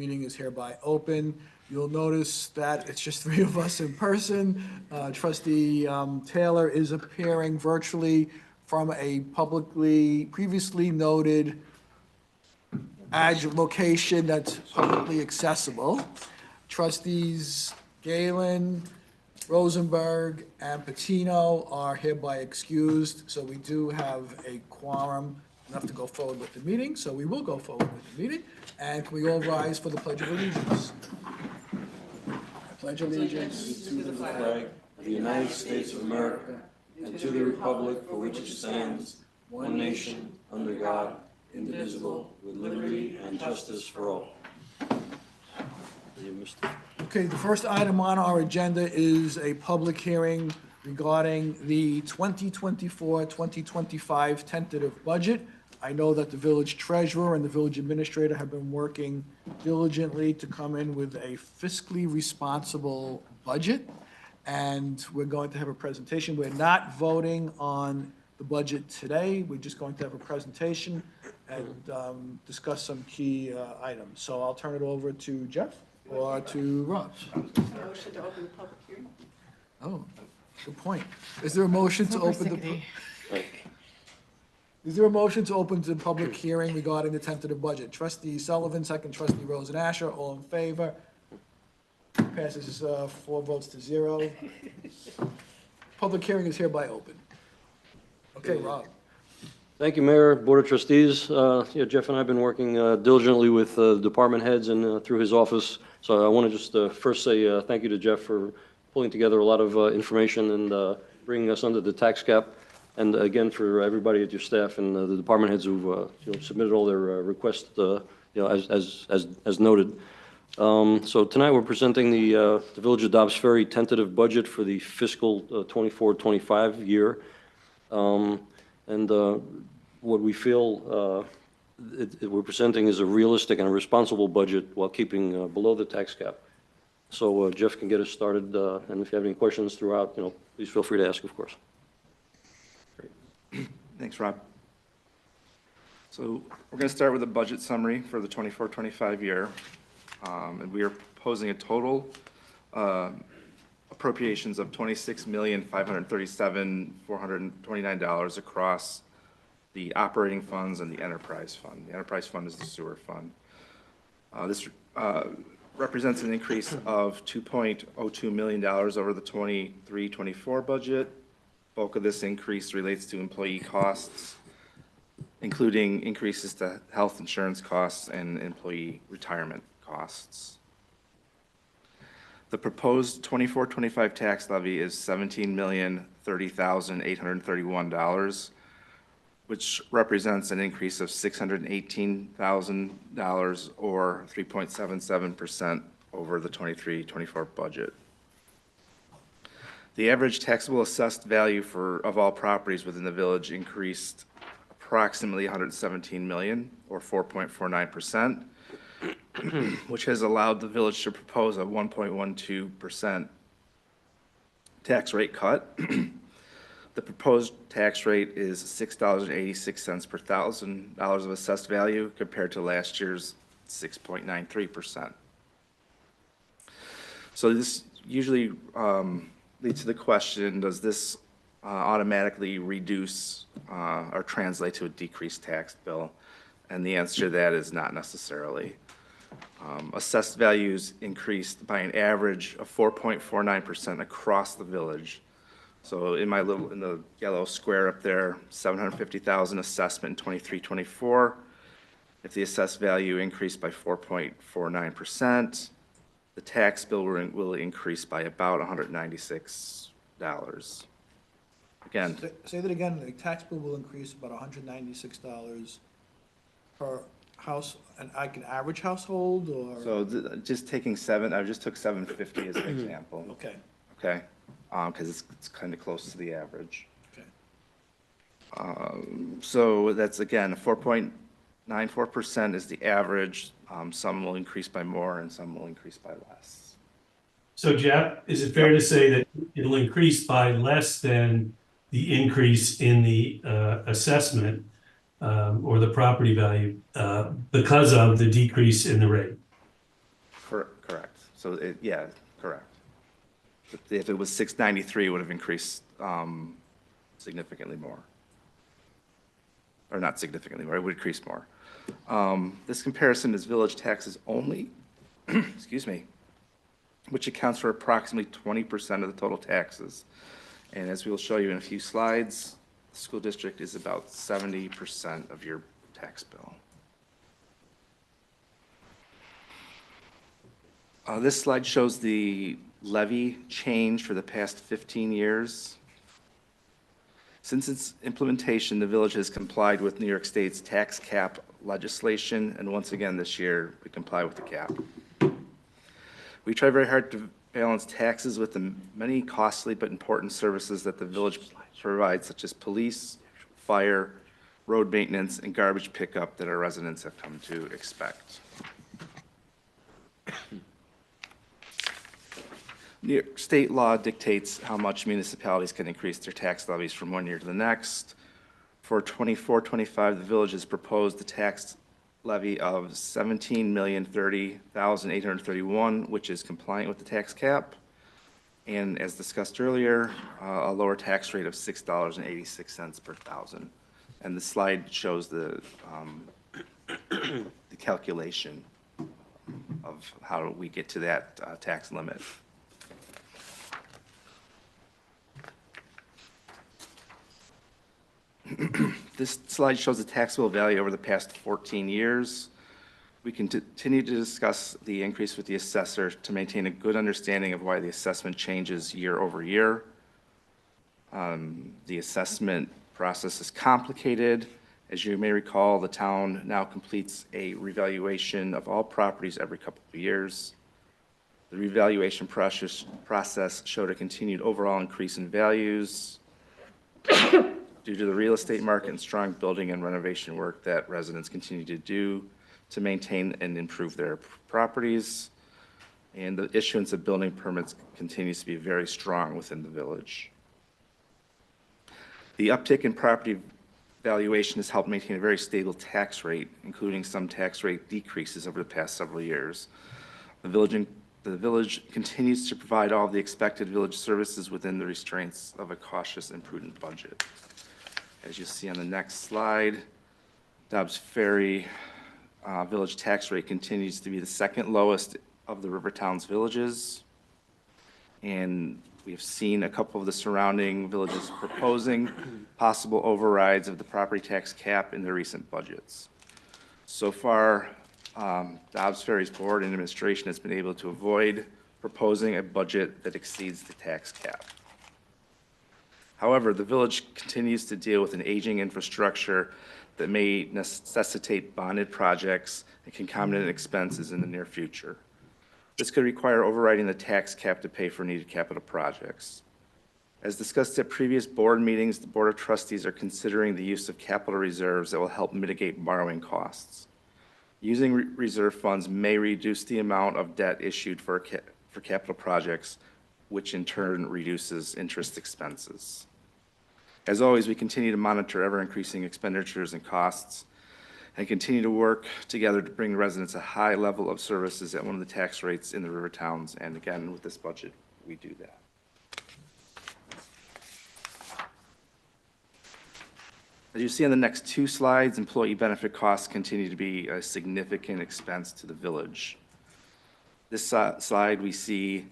Meeting is hereby open. You'll notice that it's just three of us in person. Trustee Taylor is appearing virtually from a previously noted location that's publicly accessible. Trustees Galen, Rosenberg, and Patino are hereby excused, so we do have a quorum enough to go forward with the meeting, so we will go forward with the meeting. And can we all rise for the Pledge of Allegiance? I pledge allegiance To the flag of the United States of America and to the republic for which it stands, one nation, under God, indivisible, with liberty and justice for all. Okay, the first item on our agenda is a public hearing regarding the 2024-2025 tentative budget. I know that the village treasurer and the village administrator have been working diligently to come in with a fiscally responsible budget, and we're going to have a presentation. We're not voting on the budget today. We're just going to have a presentation and discuss some key items. So I'll turn it over to Jeff or to Rob. Motion to open the public hearing? Oh, good point. Is there a motion to open the? Is there a motion to open the public hearing regarding the tentative budget? Trustee Sullivan, second trustee Rosen Asher, all in favor? Passes 4 votes to 0. Public hearing is hereby open. Okay, Rob. Thank you, Mayor, Board of Trustees. Jeff and I have been working diligently with department heads and through his office. So I want to just first say thank you to Jeff for pulling together a lot of information and bringing us under the tax cap. And again, for everybody at your staff and the department heads who've submitted all their requests, as noted. So tonight we're presenting the Village of Dobbs Ferry tentative budget for the fiscal 24-25 year. And what we feel we're presenting is a realistic and a responsible budget while keeping below the tax cap. So Jeff can get us started, and if you have any questions throughout, please feel free to ask, of course. Thanks, Rob. So we're going to start with a budget summary for the 24-25 year. And we are proposing a total appropriations of $26,537,429 across the operating funds and the enterprise fund. The enterprise fund is the sewer fund. This represents an increase of $2.02 million over the 23-24 budget. Bulk of this increase relates to employee costs, including increases to health insurance costs and employee retirement costs. The proposed 24-25 tax levy is $17,030,831, which represents an increase of $618,000 or 3.77% over the 23-24 budget. The average taxable assessed value of all properties within the village increased approximately $117 million or 4.49%, which has allowed the village to propose a 1.12% tax rate cut. The proposed tax rate is $6.86 per $1,000 of assessed value compared to last year's 6.93%. So this usually leads to the question, does this automatically reduce or translate to a decreased tax bill? And the answer to that is not necessarily. Assessed values increased by an average of 4.49% across the village. So in the yellow square up there, 750,000 assessment in 23-24. If the assessed value increased by 4.49%, the tax bill will increase by about $196. Again. Say that again. The tax bill will increase about $196 per house, an average household, or? So just taking I just took 750 as an example. Okay. Okay, because it's kind of close to the average. Okay. So that's, again, 4.94% is the average. Some will increase by more and some will increase by less. So Jeff, is it fair to say that it'll increase by less than the increase in the assessment or the property value because of the decrease in the rate? Correct. So yeah, correct. If it was 693, it would have increased significantly more. Or not significantly more, it would increase more. This comparison is village taxes only, excuse me, which accounts for approximately 20% of the total taxes. And as we will show you in a few slides, the school district is about 70% of your tax bill. This slide shows the levy change for the past 15 years. Since its implementation, the village has complied with New York State's tax cap legislation, and once again this year, we comply with the cap. We try very hard to balance taxes with the many costly but important services that the village provides, such as police, fire, road maintenance, and garbage pickup that our residents have come to expect. New York State law dictates how much municipalities can increase their tax levies from one year to the next. For 24-25, the village has proposed the tax levy of $17,030,831, which is compliant with the tax cap. And as discussed earlier, a lower tax rate of $6.86 per thousand. And the slide shows the calculation of how we get to that tax limit. This slide shows the taxable value over the past 14 years. We can continue to discuss the increase with the assessor to maintain a good understanding of why the assessment changes year over year. The assessment process is complicated. As you may recall, the town now completes a revaluation of all properties every couple of years. The revaluation process showed a continued overall increase in values due to the real estate market and strong building and renovation work that residents continue to do to maintain and improve their properties. And the issuance of building permits continues to be very strong within the village. The uptick in property valuation has helped maintain a very stable tax rate, including some tax rate decreases over the past several years. The village continues to provide all of the expected village services within the restraints of a cautious and prudent budget. As you see on the next slide, Dobbs Ferry village tax rate continues to be the second lowest of the river towns villages. And we've seen a couple of the surrounding villages proposing possible overrides of the property tax cap in their recent budgets. So far, Dobbs Ferry's board and administration has been able to avoid proposing a budget that exceeds the tax cap. However, the village continues to deal with an aging infrastructure that may necessitate bonded projects and concomitant expenses in the near future. This could require overriding the tax cap to pay for needed capital projects. As discussed at previous board meetings, the Board of Trustees are considering the use of capital reserves that will help mitigate borrowing costs. Using reserve funds may reduce the amount of debt issued for capital projects, which in turn reduces interest expenses. As always, we continue to monitor ever-increasing expenditures and costs and continue to work together to bring residents a high level of services at one of the tax rates in the river towns. And again, with this budget, we do that. As you see on the next two slides, employee benefit costs continue to be a significant expense to the village. This slide, we see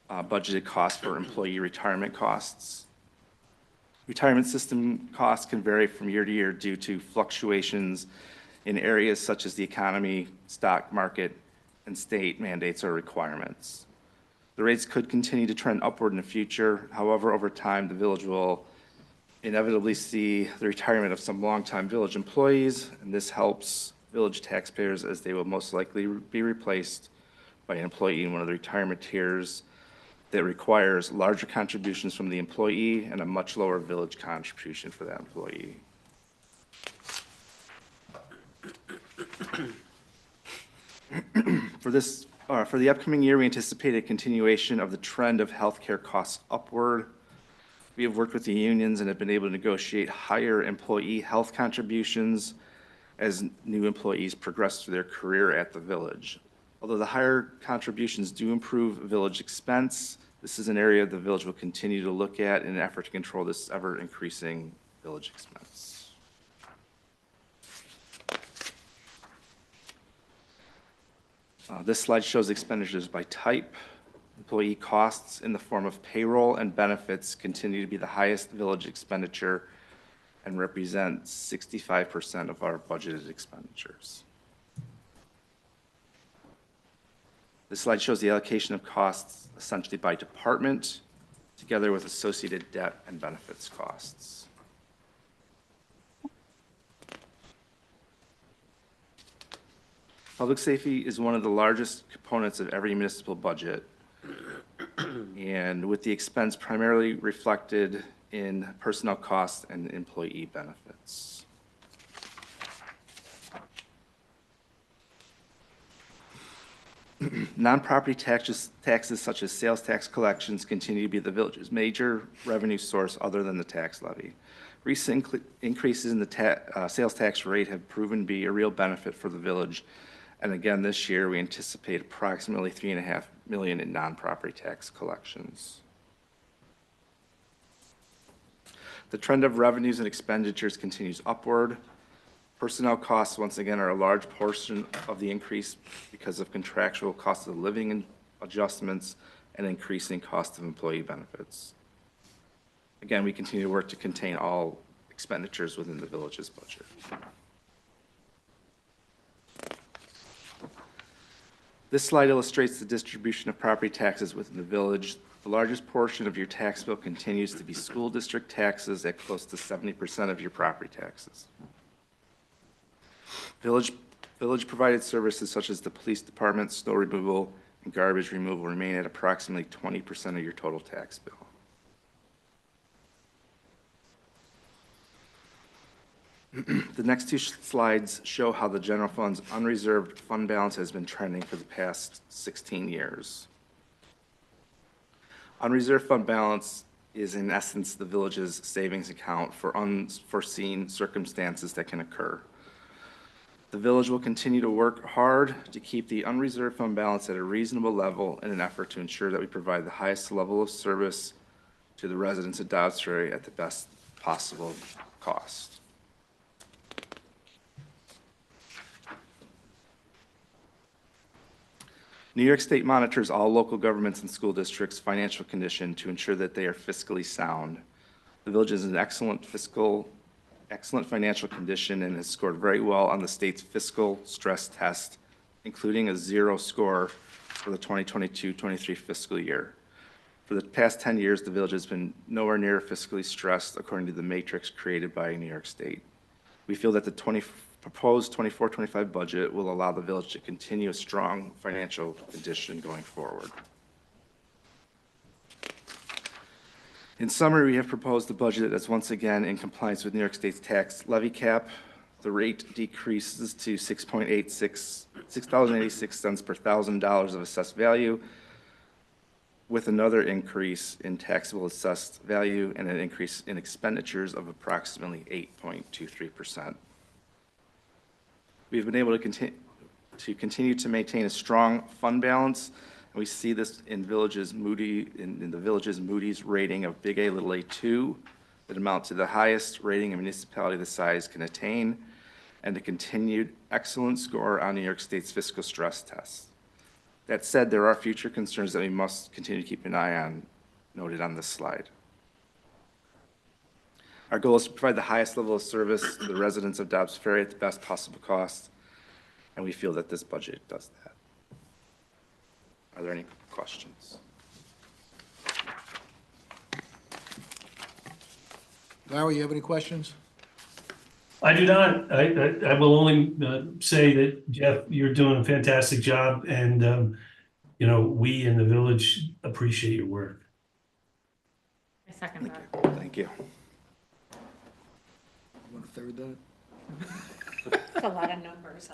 budgeted costs for employee retirement costs. Retirement system costs can vary from year to year due to fluctuations in areas such as the economy, stock market, and state mandates or requirements. The rates could continue to trend upward in the future. However, over time, the village will inevitably see the retirement of some longtime village employees, and this helps village taxpayers as they will most likely be replaced by an employee in one of the retirement tiers that requires larger contributions from the employee and a much lower village contribution for that employee. For the upcoming year, we anticipate a continuation of the trend of healthcare costs upward. We have worked with the unions and have been able to negotiate higher employee health contributions as new employees progress through their career at the village. Although the higher contributions do improve village expense, this is an area the village will continue to look at in an effort to control this ever-increasing village expense. This slide shows expenditures by type. Employee costs in the form of payroll and benefits continue to be the highest village expenditure and represent 65% of our budgeted expenditures. This slide shows the allocation of costs essentially by department, together with associated debt and benefits costs. Public safety is one of the largest components of every municipal budget, and with the expense primarily reflected in personnel costs and employee benefits. Non-property taxes such as sales tax collections continue to be the village's major revenue source other than the tax levy. Recent increases in the sales tax rate have proven to be a real benefit for the village. And again, this year, we anticipate approximately $3.5 million in non-property tax collections. The trend of revenues and expenditures continues upward. Personnel costs, once again, are a large portion of the increase because of contractual cost of living adjustments and increasing cost of employee benefits. Again, we continue to work to contain all expenditures within the village's budget. This slide illustrates the distribution of property taxes within the village. The largest portion of your tax bill continues to be school district taxes at close to 70% of your property taxes. Village provided services such as the police department, snow removal, and garbage removal remain at approximately 20% of your total tax bill. The next two slides show how the general fund's unreserved fund balance has been trending for the past 16 years. Unreserved fund balance is in essence the village's savings account for unforeseen circumstances that can occur. The village will continue to work hard to keep the unreserved fund balance at a reasonable level in an effort to ensure that we provide the highest level of service to the residents of Dobbs Ferry at the best possible cost. New York State monitors all local governments and school districts' financial condition to ensure that they are fiscally sound. The village is in excellent financial condition and has scored very well on the state's fiscal stress test, including a 0 score for the 2022-23 fiscal year. For the past 10 years, the village has been nowhere near fiscally stressed according to the matrix created by New York State. We feel that the proposed 24-25 budget will allow the village to continue a strong financial condition going forward. In summary, we have proposed a budget that's once again in compliance with New York State's tax levy cap. The rate decreases to $6.86 per $1,000 of assessed value, with another increase in taxable assessed value and an increase in expenditures of approximately 8.23%. We've been able to continue to maintain a strong fund balance, and we see this in the village's Moody's rating of big A, little a2, that amount to the highest rating a municipality of this size can attain, and a continued excellent score on New York State's fiscal stress test. That said, there are future concerns that we must continue to keep an eye on, noted on this slide. Our goal is to provide the highest level of service to the residents of Dobbs Ferry at the best possible cost, and we feel that this budget does that. Are there any questions? Larry, you have any questions? I do not. I will only say that, Jeff, you're doing a fantastic job, and we in the village appreciate your work. I second that. Thank you. You want to third that? That's a lot of numbers.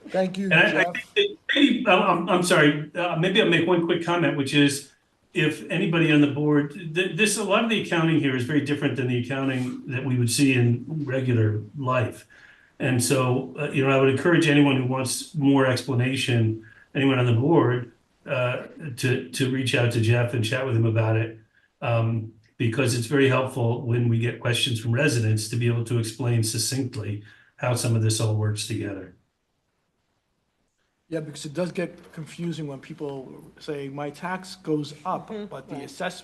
Thank you, And I Jeff. think that maybe, I'm sorry, maybe I'll make one quick comment, which is, if anybody on the board, a lot of the accounting here is very different than the accounting that we would see in regular life. And so, I would encourage anyone who wants more explanation, anyone on the board, to reach out to Jeff and chat with him about it. Because it's very helpful when we get questions from residents to be able to explain succinctly how some of this all works together. Yeah, because it does get confusing when people say, my tax goes up, but the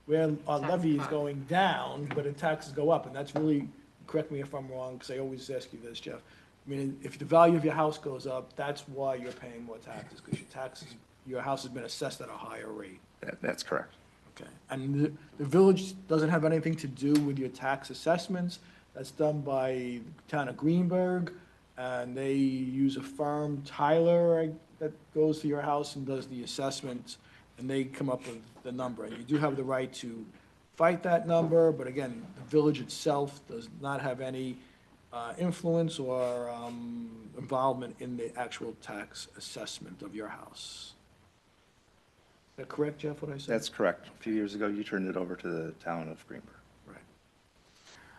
where our levy is going down, but the taxes go up, and that's really, correct me if I'm wrong, because I always ask you this, Jeff. I mean, if the value of your house goes up, that's why you're paying more taxes, because your house has been assessed at a higher rate. That's correct. Okay, and the village doesn't have anything to do with your tax assessments. That's done by the town of Greenberg, and they use a firm, Tyler, that goes to your house and does the assessments, and they come up with the number. And you do have the right to fight that number, but again, the village itself does not have any influence or involvement in the actual tax assessment of your house. Is that correct, Jeff, what I said? That's correct. A few years ago, you turned it over to the town of Greenberg. Right.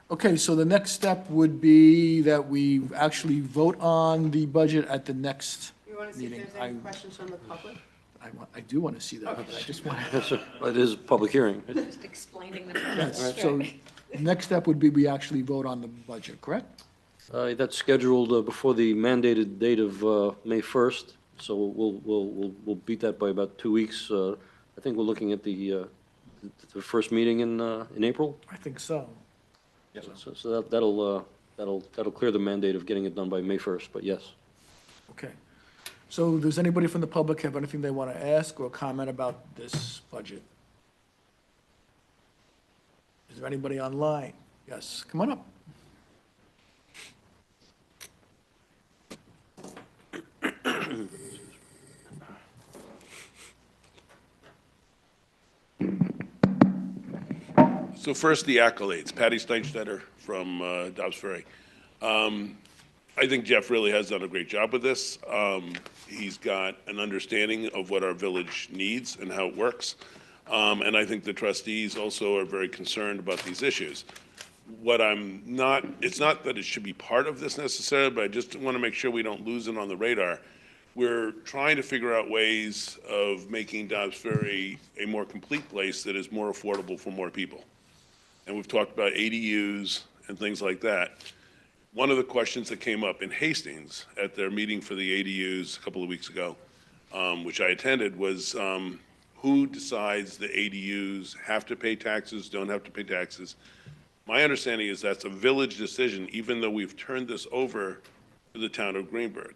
Okay, so the next step would be that we actually vote on the budget at the next You want to see if meeting. there's any questions from the public? I do want to see that, but I just want Yes, sir. It is a public hearing. Just explaining the to, process. so, the next step would be we actually vote on the budget, correct? That's scheduled before the mandated date of May 1st, so we'll beat that by about 2 weeks. I think we're looking at the first meeting in April. I think so. So that'll clear the mandate of getting it done by May 1st, but yes. Okay. So does anybody from the public have anything they want to ask or comment about this budget? Is there anybody online? Yes, come on up. So first, the accolades. Patty Steinstetter from Dobbs Ferry. I think Jeff really has done a great job with this. He's got an understanding of what our village needs and how it works. And I think the trustees also are very concerned about these issues. What I'm not, it's not that it should be part of this necessarily, but I just want to make sure we don't lose it on the radar. We're trying to figure out ways of making Dobbs Ferry a more complete place that is more affordable for more people. And we've talked about ADUs and things like that. One of the questions that came up in Hastings at their meeting for the ADUs a couple of weeks ago, which I attended, was who decides the ADUs have to pay taxes, don't have to pay taxes? My understanding is that's a village decision, even though we've turned this over to the town of Greenberg.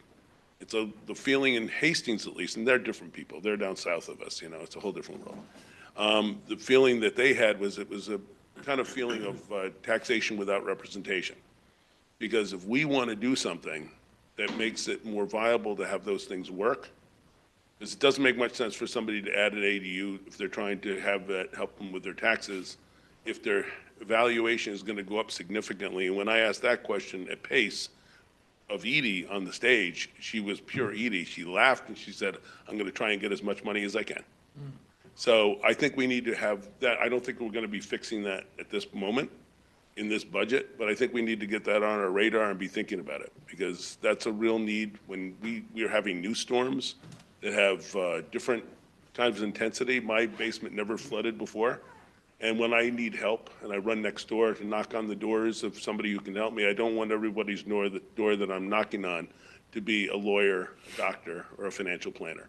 It's the feeling in Hastings, at least, and they're different people. They're down south of us, it's a whole different world. The feeling that they had was it was a kind of feeling of taxation without representation. Because if we want to do something that makes it more viable to have those things work, because it doesn't make much sense for somebody to add an ADU if they're trying to have that help them with their taxes, if their valuation is going to go up significantly. And when I asked that question at Pace of Edie on the stage, she was pure Edie. She laughed and she said, I'm going to try and get as much money as I can. So I think we need to have that. I don't think we're going to be fixing that at this moment in this budget, but I think we need to get that on our radar and be thinking about it, because that's a real need when we are having new storms that have different kinds of intensity. My basement never flooded before. And when I need help and I run next door to knock on the doors of somebody who can help me, I don't want everybody's door that I'm knocking on to be a lawyer, a doctor, or a financial planner.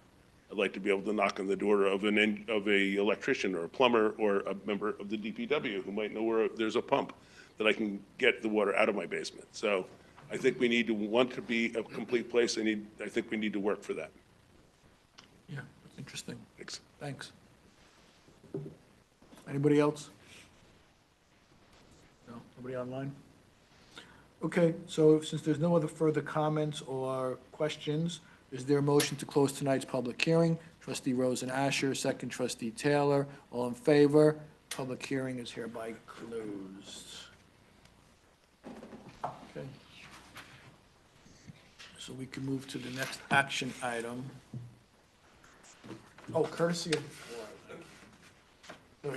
I'd like to be able to knock on the door of a electrician or a plumber or a member of the DPW who might know where there's a pump that I can get the water out of my basement. So I think we need to want to be a complete place. I think we need to work for that. Yeah, that's interesting. Thanks. Thanks. Anybody else? No, nobody online? Okay, so since there's no other further comments or questions, is there a motion to close tonight's public hearing? Trustee Rosen Asher, second trustee Taylor, all in favor? Public hearing is hereby closed. Okay. So we can move to the next action item. Oh, courtesy of,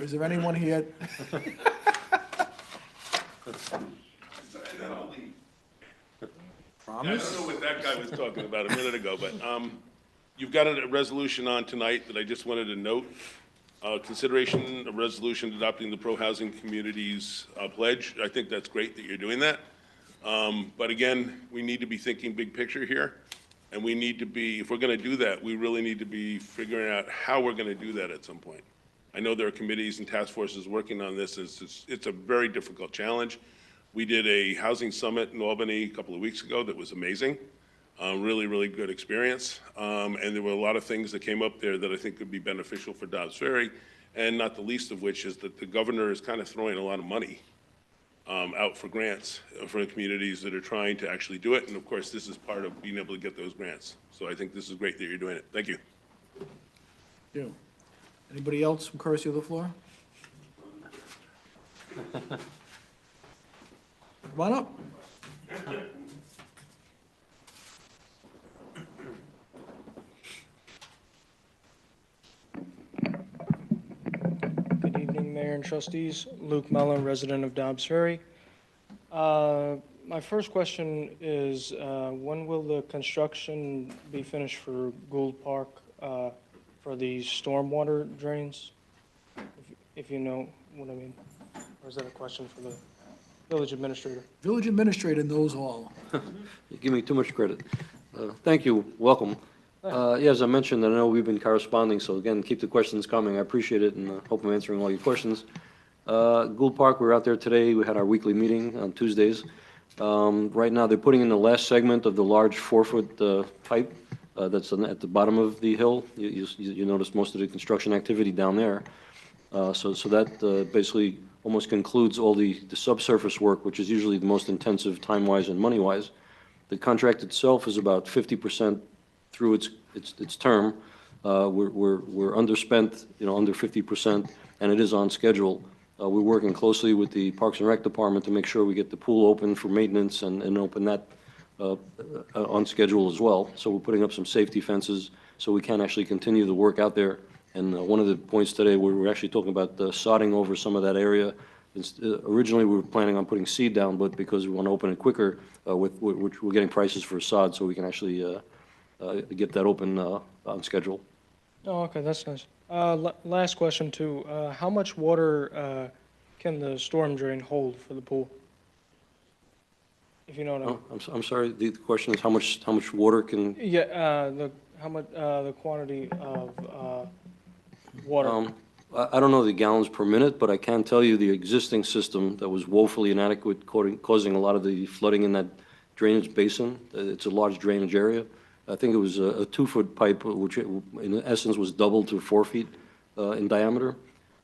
is there anyone here? Yeah, I promise. don't know what that guy was talking about a minute ago, but you've got a resolution on tonight that I just wanted to note. Consideration of resolution adopting the pro-housing communities pledge. I think that's great that you're doing that. But again, we need to be thinking big picture here. And we need to be, if we're going to do that, we really need to be figuring out how we're going to do that at some point. I know there are committees and task forces working on this. It's a very difficult challenge. We did a housing summit in Albany a couple of weeks ago that was amazing. Really, really good experience. And there were a lot of things that came up there that I think could be beneficial for Dobbs Ferry, and not the least of which is that the governor is kind of throwing a lot of money out for grants for the communities that are trying to actually do it. And of course, this is part of being able to get those grants. So I think this is great that you're doing it. Thank you. You. Anybody else from courtesy of the floor? Come on up. Good evening, Mayor and Trustees. Luke Mellon, resident of Dobbs Ferry. My first question is, when will the construction be finished for Gould Park for the stormwater drains? If you know what I mean. Or is that a question for the village administrator? Village administrator knows all. You give me too much credit. Thank you, welcome. Yeah, as I mentioned, I know we've been corresponding, so again, keep the questions coming. I appreciate it, and hope I'm answering all your questions. Gould Park, we're out there today. We had our weekly meeting on Tuesdays. Right now, they're putting in the last segment of the large 4-foot pipe that's at the bottom of the hill. You notice most of the construction activity down there. So that basically almost concludes all the subsurface work, which is usually the most intensive time-wise and money-wise. The contract itself is about 50% through its term. We're underspent, under 50%, and it is on schedule. We're working closely with the Parks and Rec Department to make sure we get the pool open for maintenance and open that on schedule as well. So we're putting up some safety fences so we can actually continue the work out there. And one of the points today, we're actually talking about sodding over some of that area. Originally, we were planning on putting seed down, but because we want to open it quicker, we're getting prices for sod so we can actually get that open on schedule. Oh, okay, that's nice. Last question too. How much water can the storm drain hold for the pool? If you know what I mean. Oh, I'm sorry, the question is how much water can? Yeah, the quantity of water. I don't know the gallons per minute, but I can tell you the existing system that was woefully inadequate, causing a lot of the flooding in that drainage basin. It's a large drainage area. I think it was a 2-foot pipe, which in essence was doubled to 4 feet in diameter.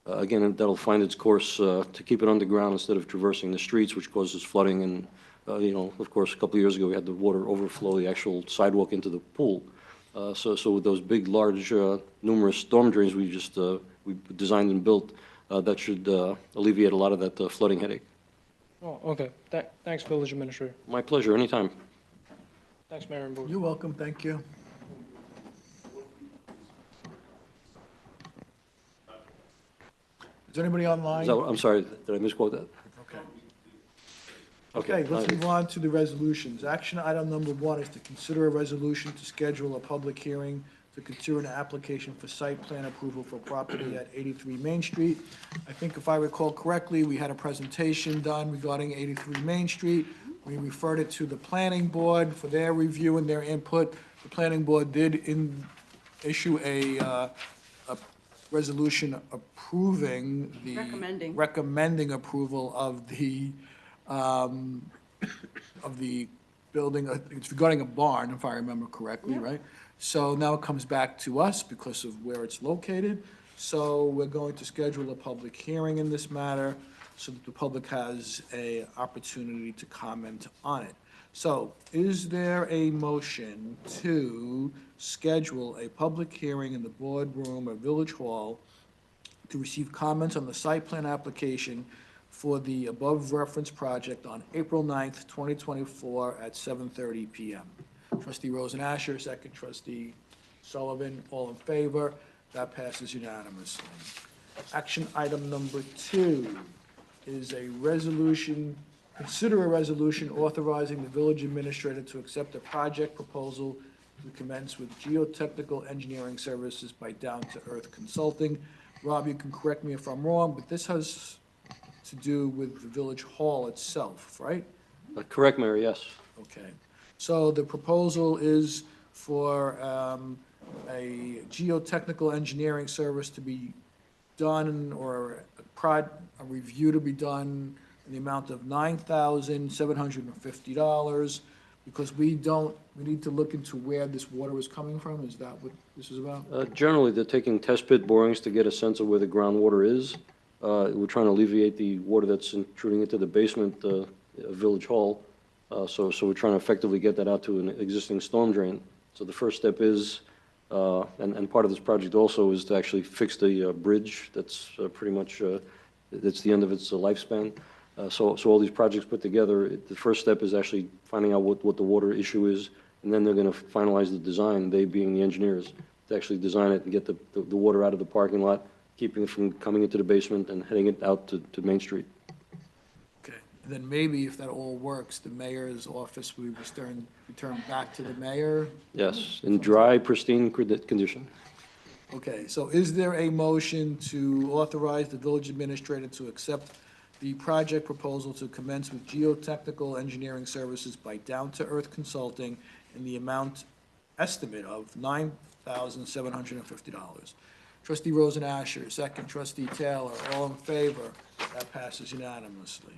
Again, that'll find its course to keep it underground instead of traversing the streets, which causes flooding. And, of course, a couple of years ago, we had the water overflow the actual sidewalk into the pool. So with those big, large, numerous storm drains we designed and built, that should alleviate a lot of that flooding headache. Oh, okay. Thanks, Village Administrator. My pleasure, anytime. Thanks, Mayor and Board. You're welcome, thank you. Is there anybody online? I'm sorry, did I misquote that? Okay. Okay, let's all move on to the resolutions. Action item number 1 is to consider a resolution to schedule a public hearing to consider an application for site plan approval for property at 83 Main Street. I think if I recall correctly, we had a presentation done regarding 83 Main Street. We referred it to the planning board for their review and their input. The planning board did issue a resolution approving recommending approval of the building. It's regarding a barn, if I remember correctly, right? So now it comes back to us because of where it's located. So we're going to schedule a public hearing in this matter so that the public has an opportunity to comment on it. So is there a motion to schedule a public hearing in the boardroom of Village Hall to receive comments on the site plan application for the above referenced project on April 9th, 2024 at 7:30 PM? Trustee Rosen-Asher, second trustee Sullivan, all in favor. That passes unanimously. Action item number 2 is a resolution consider a resolution authorizing the village administrator to accept a project proposal to commence with geotechnical engineering services by Down to Earth Consulting. Rob, you can correct me if I'm wrong, but this has to do with the village hall itself, right? Correct, Mayor, yes. Okay. So the proposal is for a geotechnical engineering service to be done, or a review to be done in the amount of $9,750, because we need to look into where this water is coming from. Is that what this is about? Generally, they're taking test pit borings to get a sense of where the groundwater is. We're trying to alleviate the water that's intruding into the basement, Village Hall. So we're trying to effectively get that out to an existing storm drain. So the first step is, and part of this project also is to actually fix the bridge that's pretty much, that's the end of its lifespan. So all these projects put together, the first step is actually finding out what the water issue is, and then they're going to finalize the design, they being the engineers, to actually design it and get the water out of the parking lot, keeping it from coming into the basement and heading it out to Main Street. Okay. And then maybe if that all works, the mayor's office will return back to the mayor? Yes, in dry, pristine condition. Okay, so is there a motion to authorize the village administrator to accept the project proposal to commence with geotechnical engineering services by Down to Earth Consulting in the amount estimate of $9,750? Trustee Rosen-Asher, second. Trustee Taylor, all in favor? That passes unanimously.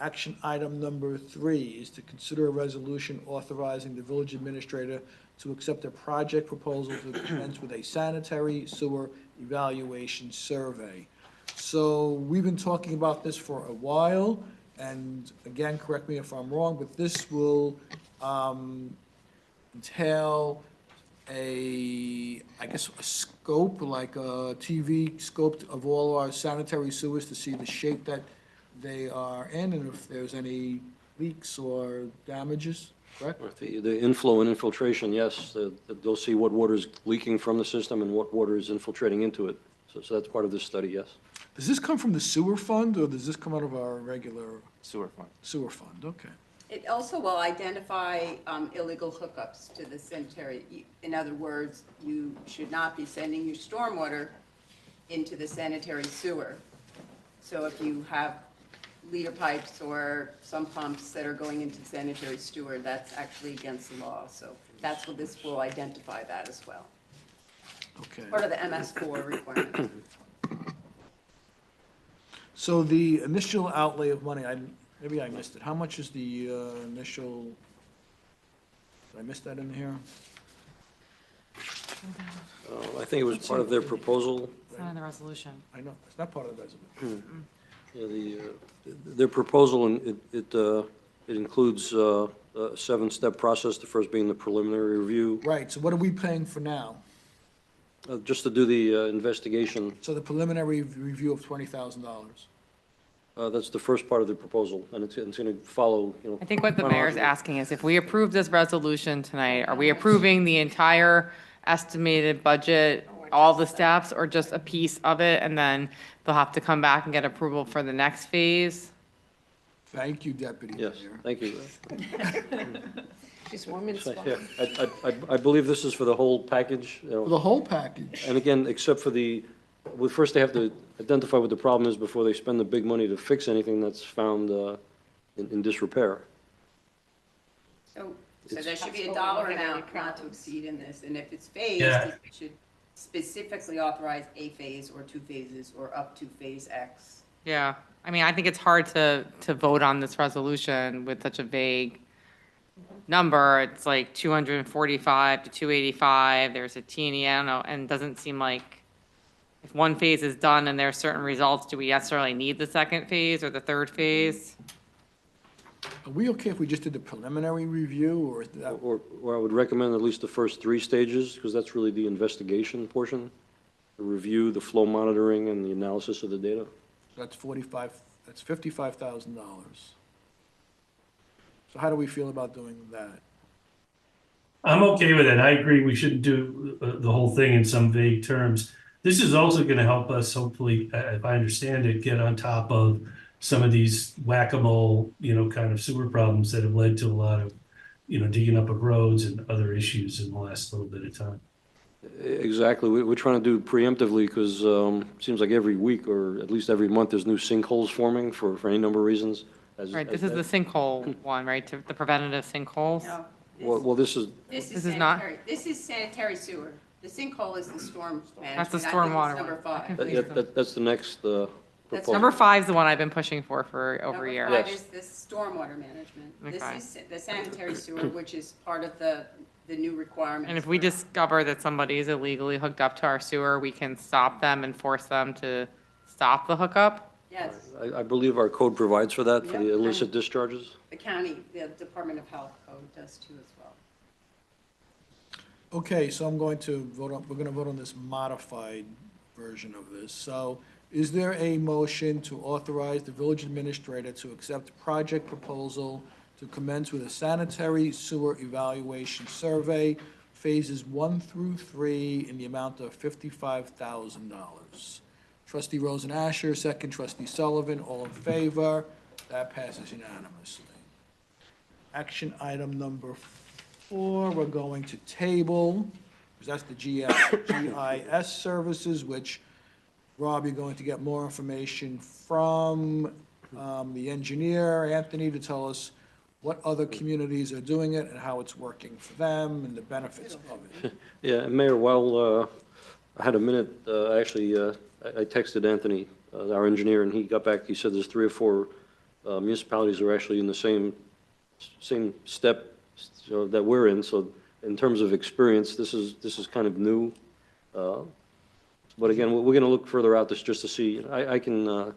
Action item number 3 is to consider a resolution authorizing the village administrator to accept a project proposal to commence with a sanitary sewer evaluation survey. So we've been talking about this for a while, and again, correct me if I'm wrong, but this will entail I guess, a scope, like a TV scope of all our sanitary sewers to see the shape that they are in, and if there's any leaks or damages, correct? The inflow and infiltration, yes, they'll see what water is leaking from the system and what water is infiltrating into it. So that's part of this study, yes. Does this come from the sewer fund, or does this come out of our regular Sewer fund. sewer fund? Okay. It also will identify illegal hookups to the sanitary. In other words, you should not be sending your stormwater into the sanitary sewer. So if you have leader pipes or sump pumps that are going into sanitary sewer, that's actually against the law. So that's what this will identify that as well. Okay. Part of the MS4 requirement. So the initial outlay of money, maybe I missed it. How much is the initial, did I miss that in here? I think it was part of their proposal. It's not in the resolution. I know, it's not part of the resolution. Yeah, their proposal, and it includes a 7-step process, the first being the preliminary review, Right, so what are we paying for now? just to do the investigation. So the preliminary review of $20,000. That's the first part of the proposal, and it's going to follow, you know. I think what the mayor's chronologically. asking is if we approve this resolution tonight, are we approving the entire estimated budget, all the steps, or just a piece of it? And then they'll have to come back and get approval for the next phase? Thank you, Deputy Mayor. Yes, thank you. She's warm and So, sweaty. yeah, I believe this is for the whole package, you know. The whole package. And again, except for well, first they have to identify what the problem is before they spend the big money to fix anything that's found in disrepair. So there should be a dollar amount not to exceed in this, and if it's phased, Yeah. it should specifically authorize a phase or 2 phases or up to phase X. Yeah, I mean, I think it's hard to vote on this resolution with such a vague number. It's like 245 to 285, there's a T&E, I don't know, and it doesn't seem like if one phase is done and there are certain results, do we necessarily need the second phase or the third phase? Are we okay if we just did the preliminary review, or is that, Or I would recommend at least the first 3 stages, because that's really the investigation portion, the review, the flow monitoring, and the analysis of the data. that's $55,000. So how do we feel about doing that? I'm okay with it. I agree we shouldn't do the whole thing in some vague terms. This is also going to help us, hopefully, if I understand it, get on top of some of these whack-a-mole, kind of sewer problems that have led to a lot of, digging up of roads and other issues in the last little bit of time. Exactly. We're trying to do preemptively because it seems like every week or at least every month, there's new sinkholes forming for any number of reasons. Right, this is the sinkhole one, right, the preventative sinkholes? No, Well, this is, this This is is not- sanitary, this is sanitary sewer. The sinkhole is the storm management. That's the I think it's stormwater number one. I 5. that's the next That's proposal. Number 5 is the one I've been pushing for over a year. Number 5 Yes. is the stormwater management. This Okay. is the sanitary sewer, which is part of the new requirements. And if we for- discover that somebody is illegally hooked up to our sewer, we can stop them and force them to stop the hookup? Yes, I believe our code provides for that, for the Yep. illicit discharges. the county, the Department of Health code does too as well. Okay, so I'm going to vote on, we're going to vote on this modified version of this. So is there a motion to authorize the village administrator to accept project proposal to commence with a sanitary sewer evaluation survey, phases 1 through 3, in the amount of $55,000? Trustee Rosen Asher, second trustee Sullivan, all in favor. That passes unanimously. Action item number 4, we're going to table, because that's the GIS services, which, Rob, you're going to get more information from the engineer, Anthony, to tell us what other communities are doing it and how it's working for them and the benefits of it. Yeah, and Mayor, while I had a minute, I texted Anthony, our engineer, and he got back, he said there's 3 or 4 municipalities are actually in the same step that we're in, so in terms of experience, this is kind of new. But again, we're going to look further out this just to see, I can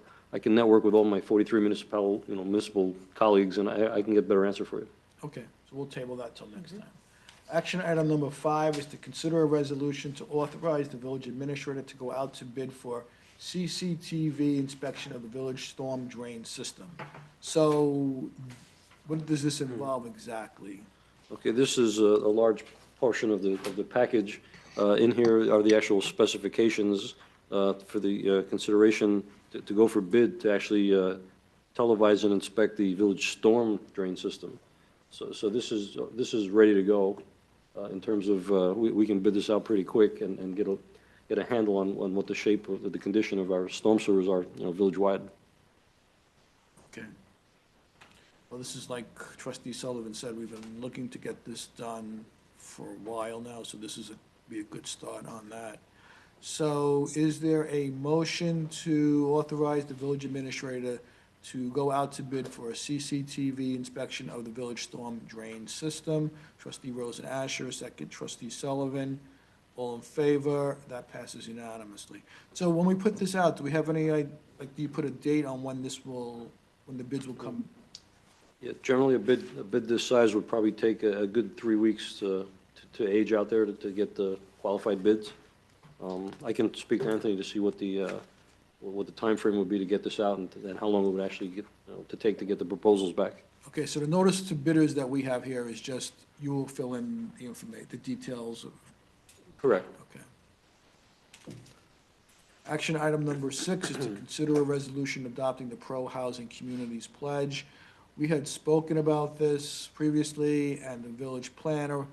network with all my 43 municipal colleagues, and I can get a better answer for you. Okay, so we'll table that till next time. Action item number 5 is to consider a resolution to authorize the village administrator to go out to bid for CCTV inspection of the village storm drain system. So what does this involve exactly? Okay, this is a large portion of the package. In here are the actual specifications for the consideration to go for bid to actually televise and inspect the village storm drain system. So this is ready to go in terms of, we can bid this out pretty quick and get a handle on what the shape of the condition of our storm sewers are, village-wide. Okay. Well, this is like trustee Sullivan said, we've been looking to get this done for a while now, so this is be a good start on that. So is there a motion to authorize the village administrator to go out to bid for a CCTV inspection of the village storm drain system? Trustee Rosen Asher, second trustee Sullivan, all in favor, that passes unanimously. So when we put this out, do we have any, do you put a date on when when the bids will come? Yeah, generally, a bid this size would probably take a good 3 weeks to age out there to get the qualified bids. I can speak to Anthony to see what the timeframe would be to get this out and how long it would actually take to get the proposals back. Okay, so the notice to bidders that we have here is just, you will fill in the information, the details of, Correct. okay. Action item number 6 is to consider a resolution adopting the Pro-Housing Communities Pledge. We had spoken about this previously, and the village planner,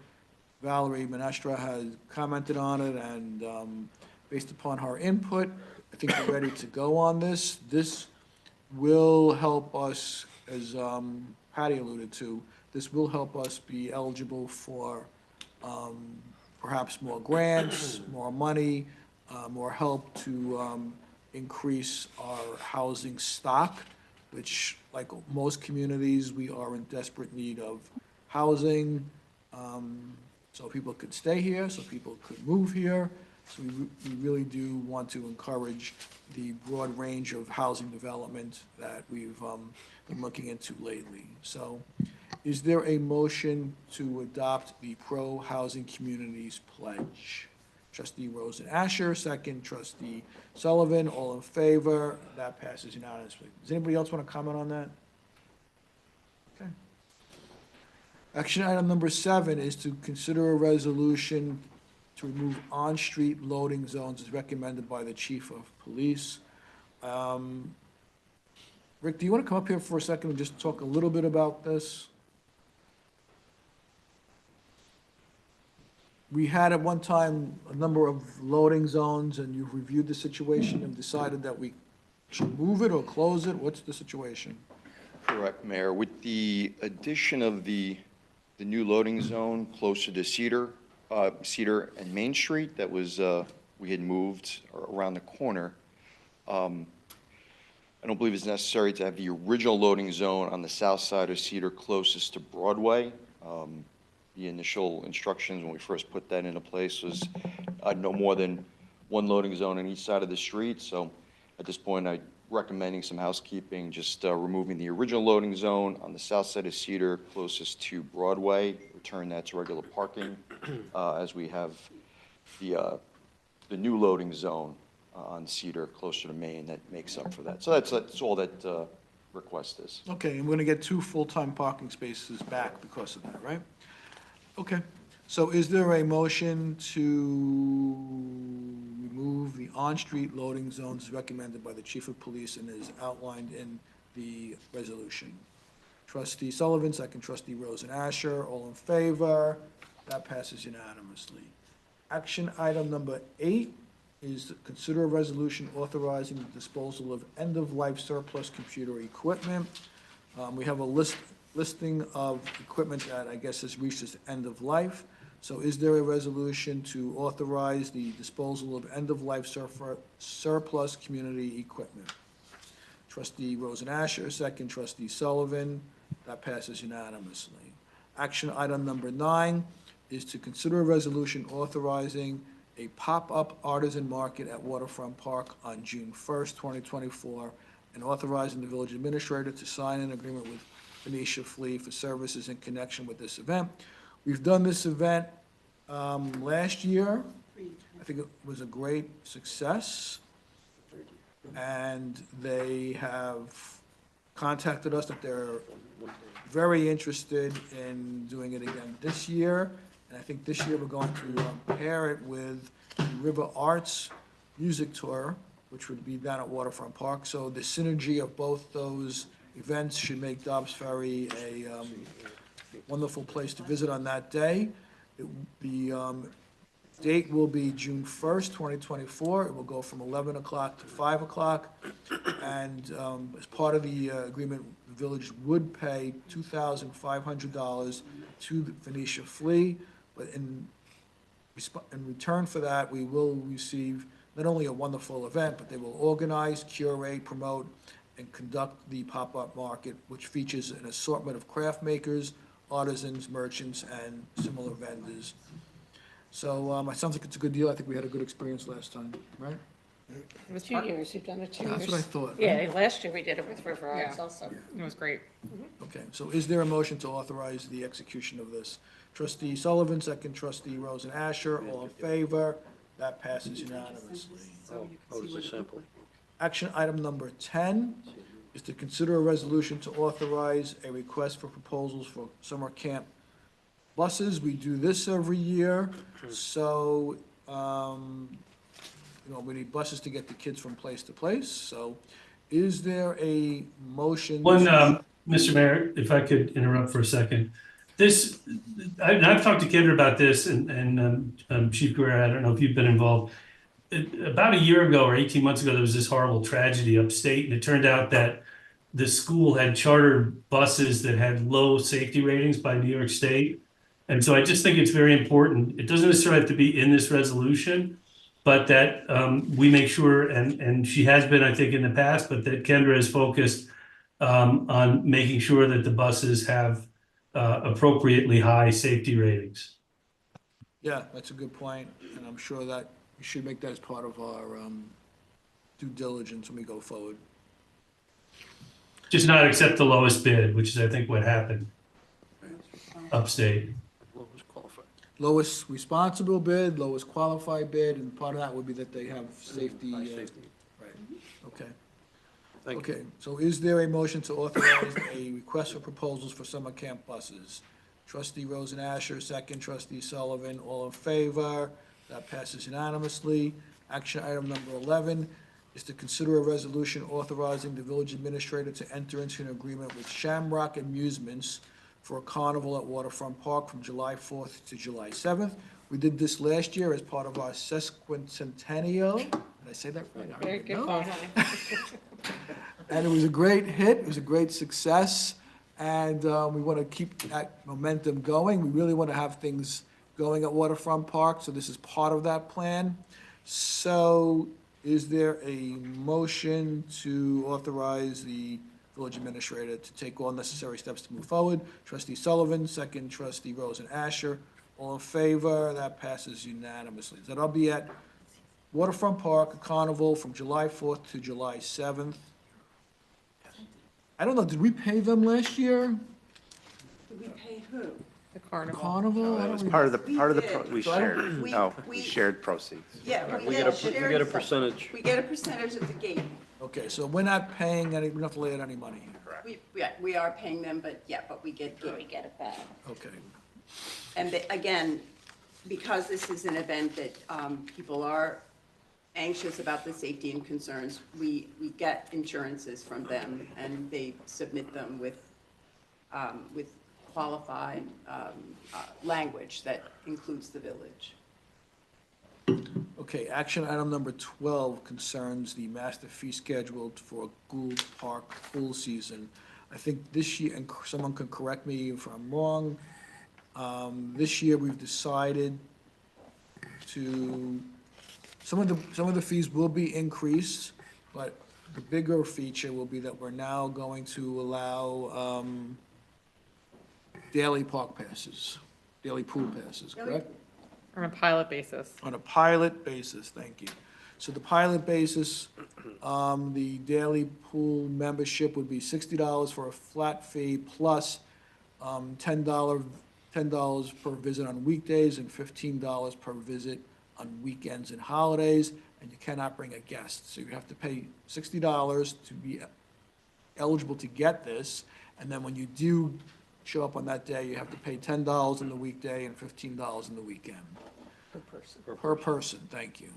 Valerie Menestra, has commented on it, and based upon her input, I think we're ready to go on this. This will help us, as Patty alluded to, this will help us be eligible for perhaps more grants, more money, more help to increase our housing stock, which, like most communities, we are in desperate need of housing, so people could stay here, so people could move here. So we really do want to encourage the broad range of housing development that we've been looking into lately. So is there a motion to adopt the Pro-Housing Communities Pledge? Trustee Rosen Asher, second trustee Sullivan, all in favor, that passes unanimously. Does anybody else want to comment on that? Okay. Action item number 7 is to consider a resolution to remove on-street loading zones as recommended by the chief of police. Rick, do you want to come up here for a second and just talk a little bit about this? We had at one time a number of loading zones, and you've reviewed the situation and decided that we should move it or close it. What's the situation? Correct, Mayor. With the addition of the new loading zone closer to Cedar and Main Street that was, we had moved around the corner, I don't believe it's necessary to have the original loading zone on the south side of Cedar closest to Broadway. The initial instructions when we first put that into place was no more than one loading zone on each side of the street. So at this point, I'm recommending some housekeeping, just removing the original loading zone on the south side of Cedar closest to Broadway, return that to regular parking, as we have the new loading zone on Cedar closer to Main that makes up for that. So that's all that request is. Okay, and we're going to get 2 full-time parking spaces back because of that, right? Okay, so is there a motion to remove the on-street loading zones recommended by the chief of police and is outlined in the resolution? Trustee Sullivan, second trustee Rosen Asher, all in favor? That passes unanimously. Action item number 8 is to consider a resolution authorizing the disposal of end-of-life surplus computer equipment. We have a listing of equipment that I guess has reached its end of life. So is there a resolution to authorize the disposal of end-of-life surplus community equipment? Trustee Rosen Asher, second trustee Sullivan. That passes unanimously. Action item number 9 is to consider a resolution authorizing a pop-up artisan market at Waterfront Park on June 1st, 2024, and authorizing the village administrator to sign an agreement with Phoenicia Flea for services in connection with this event. We've done this event last year. I think it was a great success. And they have contacted us that they're very interested in doing it again this year. And I think this year we're going to pair it with the River Arts Music Tour, which would be down at Waterfront Park. So the synergy of both those events should make Dobbs Ferry a wonderful place to visit on that day. The date will be June 1st, 2024. It will go from 11 o'clock to 5 o'clock. And as part of the agreement, the village would pay $2,500 to Phoenicia Flea. But in return for that, we will receive not only a wonderful event, but they will organize, curate, promote, and conduct the pop-up market, which features an assortment of craft makers, artisans, merchants, and similar vendors. So it sounds like it's a good deal. I think we had a good experience last time, right? It was 2 fun. years, you've done it 2 years. That's what I thought. Yeah, last year we did it with River Arts Yeah. also. It was great. Okay, so is there a motion to authorize the execution of this? Trustee Sullivan, second trustee Rosen Asher, all in favor? That passes unanimously. What is the sample? Action item number 10 is to consider a resolution to authorize a request for proposals for summer camp buses. We do this every year, so, we need buses to get the kids from place to place. So is there a motion? One, Mr. Mayor, if I could interrupt for a second. I've talked to Kendra about this, and Chief Guerra, I don't know if you've been involved. About a year ago or 18 months ago, there was this horrible tragedy upstate, and it turned out that the school had chartered buses that had low safety ratings by New York State. And so I just think it's very important. It doesn't necessarily have to be in this resolution, but that we make sure, and she has been, I think, in the past, but that Kendra is focused on making sure that the buses have appropriately high safety ratings. Yeah, that's a good point, and I'm sure that we should make that as part of our due diligence when we go forward. Just not accept the lowest bid, which is, I think, what happened upstate. Lowest responsible bid, lowest qualified bid, and part of that would be that they have safety. Right, okay. Thank you. Okay, so is there a motion to authorize a request for proposals for summer camp buses? Trustee Rosen Asher, second trustee Sullivan, all in favor? That passes unanimously. Action item number 11 is to consider a resolution authorizing the village administrator to enter into an agreement with Shamrock Amusements for a carnival at Waterfront Park from July 4th to July 7th. We did this last year as part of our sesquicentennial. Did I say that right? I Very don't good, know. phone. And it was a great hit, it was a great success, and we want to keep that momentum going. We really want to have things going at Waterfront Park, so this is part of that plan. So is there a motion to authorize the village administrator to take all necessary steps to move forward? Trustee Sullivan, second trustee Rosen Asher, all in favor, that passes unanimously. So that'll be at Waterfront Park, a carnival from July 4th to July 7th. I don't know, did we pay them last year? Do we pay who? The carnival. Carnival? I That don't was remember. part of the, We we did. shared, We- no, we- we shared proceeds. Yeah, We get a percentage. We get a percentage of the gate. Okay, so we're not paying any, we don't have to lay out any money. We are paying them, but we get We gate. get it back. Okay, And again, because this is an event that people are anxious about the safety and concerns, we get insurances from them, and they submit them with qualified language that includes the village. okay, action item number 12 concerns the master fee scheduled for Gould Park pool season. I think this year, and someone can correct me if I'm wrong, this year we've decided to, some of the fees will be increased, but the bigger feature will be that we're now going to allow daily park passes, daily pool passes, correct? On a pilot basis. On a pilot basis, thank you. So the pilot basis, the daily pool membership would be $60 for a flat fee plus $10 per visit on weekdays and $15 per visit on weekends and holidays, and you cannot bring a guest. So you have to pay $60 to be eligible to get this, and then when you do show up on that day, you have to pay $10 on the weekday and $15 on the weekend. Per person, thank you.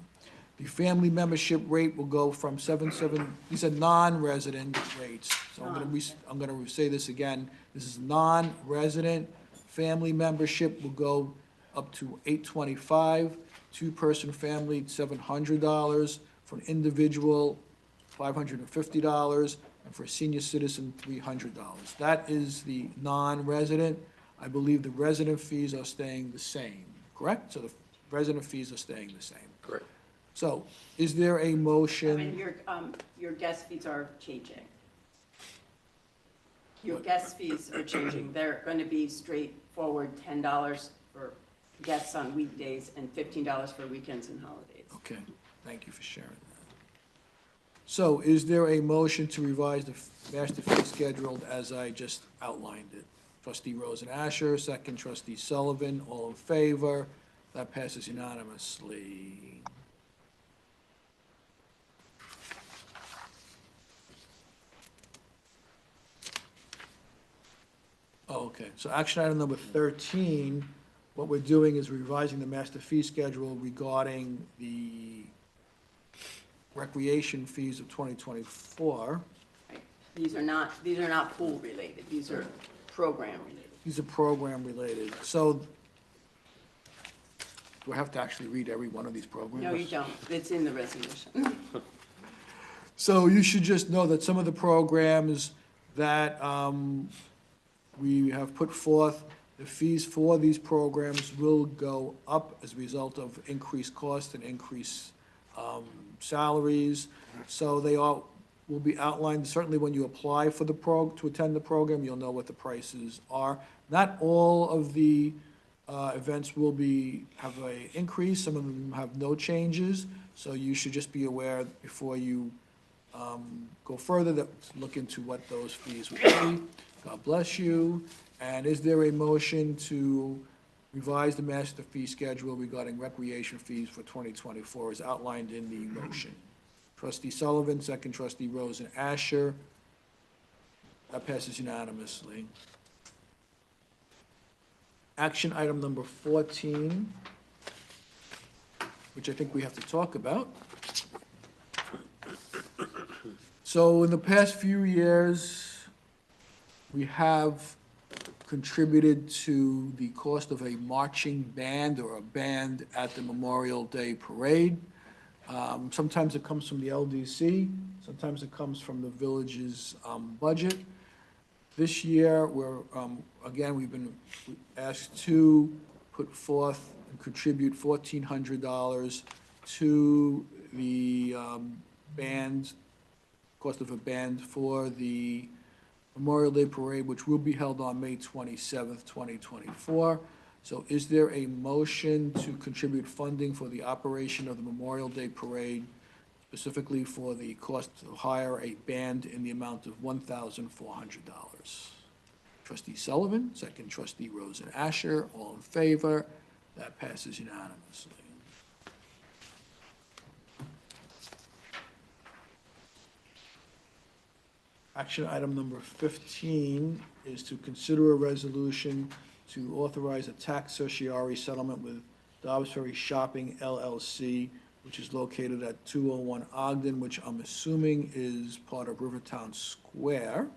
The family membership rate will go from these are non-resident rates. So I'm gonna say this again. This is non-resident. Family membership will go up to $825, two-person family, $700, for an individual, $550, and for a senior citizen, $300. That is the non-resident. I believe the resident fees are staying the same, correct? So the resident fees are staying the same. Correct. So, is there a I motion? mean, your guest fees are changing. Your guest fees are changing. They're going to be straightforward $10 for guests on weekdays and $15 for weekends and holidays. Okay, thank you for sharing that. So, is there a motion to revise the master fee schedule as I just outlined it? Trustee Rosen Asher, second trustee Sullivan, all in favor? That passes unanimously. Oh, okay, so action item number 13, what we're doing is revising the master fee schedule regarding the recreation fees of 2024. Right. These are not pool related. These are program related. These are program related. So do I have to actually read every one of these programs? No, you don't. It's in the resolution. So you should just know that some of the programs that we have put forth, the fees for these programs will go up as a result of increased cost and increased salaries. So they all will be outlined, certainly when you apply for to attend the program, you'll know what the prices are. Not all of the events will have an increase, some of them have no changes, so you should just be aware before you go further, that look into what those fees would be. God bless you. And is there a motion to revise the master fee schedule regarding recreation fees for 2024 as outlined in the motion? Trustee Sullivan, second trustee Rosen Asher. That passes unanimously. Action item number 14, which I think we have to talk about. So in the past few years, we have contributed to the cost of a marching band or a band at the Memorial Day Parade. Sometimes it comes from the LDC, sometimes it comes from the village's budget. This year, again, we've been asked to put forth and contribute $1,400 to the band, cost of a band for the Memorial Day Parade, which will be held on May 27th, 2024. So is there a motion to contribute funding for the operation of the Memorial Day Parade, specifically for the cost to hire a band in the amount of $1,400? Trustee Sullivan, second trustee Rosen Asher, all in favor. That passes unanimously. Action item number 15 is to consider a resolution to authorize a tax certiorari settlement with Dobbs Ferry Shopping LLC, which is located at 201 Ogden, which I'm assuming is part of Rivertown Square.